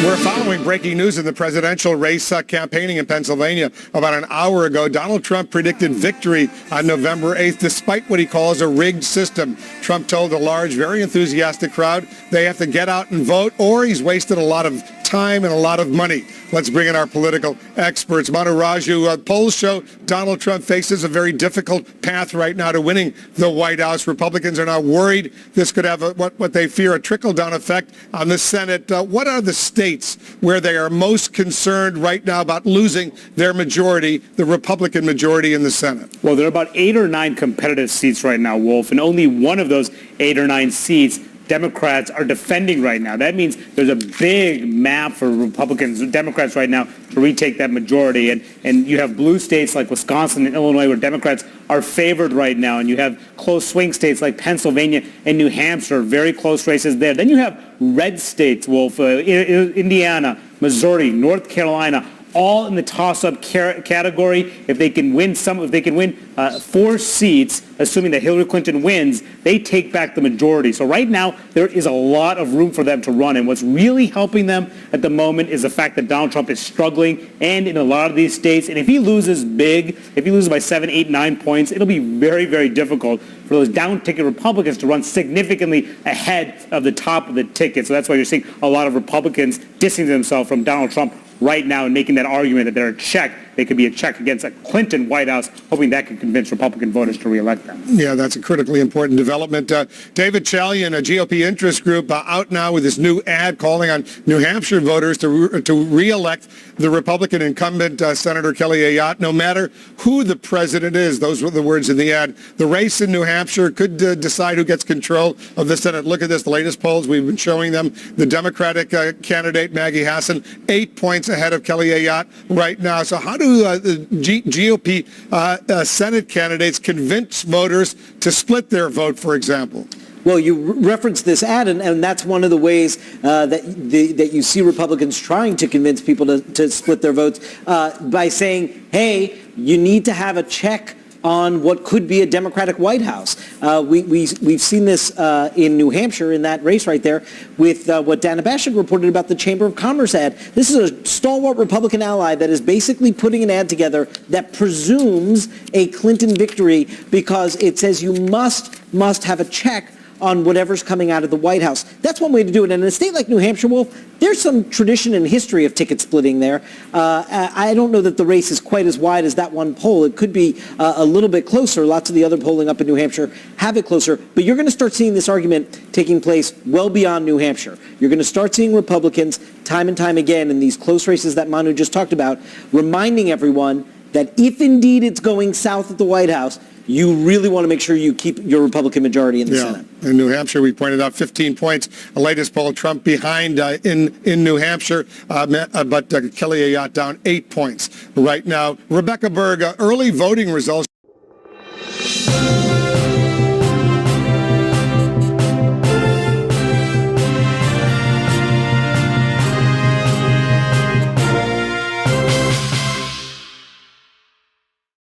We're following breaking news in the presidential race campaigning in Pennsylvania. About an hour ago, Donald Trump predicted victory on November 8th, despite what he calls a rigged system. Trump told a large, very enthusiastic crowd they have to get out and vote, or he's wasted a lot of time and a lot of money. Let's bring in our political experts. Manu Raju, polls show Donald Trump faces a very difficult path right now to winning the White House. Republicans are now worried this could have what they fear a trickle-down effect on the Senate. What are the states where they are most concerned right now about losing their majority, the Republican majority in the Senate? Well, there are about 8 or 9 competitive seats right now, Wolf, and only one of those 8 or 9 seats Democrats are defending right now. That means there's a big map for Republicans, Democrats right now to retake that majority. And you have blue states like Wisconsin and Illinois where Democrats are favored right now. And you have close swing states like Pennsylvania and New Hampshire, very close races there. Then you have red states, Wolf, Indiana, Missouri, North Carolina, all in the toss-up category. If they can win 4 seats, assuming that Hillary Clinton wins, they take back the majority. So right now, there is a lot of room for them to run. And what's really helping them at the moment is the fact that Donald Trump is struggling and in a lot of these states. And if he loses big, if he loses by 7, 8, 9 points, it'll be very, very difficult for those down-ticket Republicans to run significantly ahead of the top of the ticket. So that's why you're seeing a lot of Republicans distancing themselves from Donald Trump right now and making that argument that they're a check. They could be a check against a Clinton White House, hoping that could convince Republican voters to reelect them. Yeah, that's a critically important development. David Chalian, a GOP interest group, out now with this new ad calling on New Hampshire voters to reelect the Republican incumbent, Senator Kelly Ayotte, no matter who the president is. Those were the words in the ad. The race in New Hampshire could decide who gets control of the Senate. Look at this, the latest polls. We've been showing them. The Democratic candidate, Maggie Hassan, 8 points ahead of Kelly Ayotte right now. So how do the GOP Senate candidates convince voters to split their vote, for example? Well, you referenced this ad, and that's one of the ways that you see Republicans trying to convince people to split their votes by saying, hey, you need to have a check on what could be a Democratic White House. We've seen this in New Hampshire in that race right there with what Dana Bash reported about the Chamber of Commerce ad. This is a stalwart Republican ally that is basically putting an ad together that presumes a Clinton victory because it says you must have a check on whatever's coming out of the White House. That's one way to do it. And in a state like New Hampshire, well, there's some tradition and history of ticket splitting there. I don't know that the race is quite as wide as that one poll. It could be a little bit closer. Lots of the other polling up in New Hampshire have it closer. But you're going to start seeing this argument taking place well beyond New Hampshire. You're going to start seeing Republicans time and time again in these close races that Manu just talked about, reminding everyone that if indeed it's going south at the White House, you really want to make sure you keep your Republican majority in the Senate. In New Hampshire, we pointed out 15 points. The latest poll, Trump behind in New Hampshire, but Kelly Ayotte down 8 points right now. Rebecca Berg, early voting results.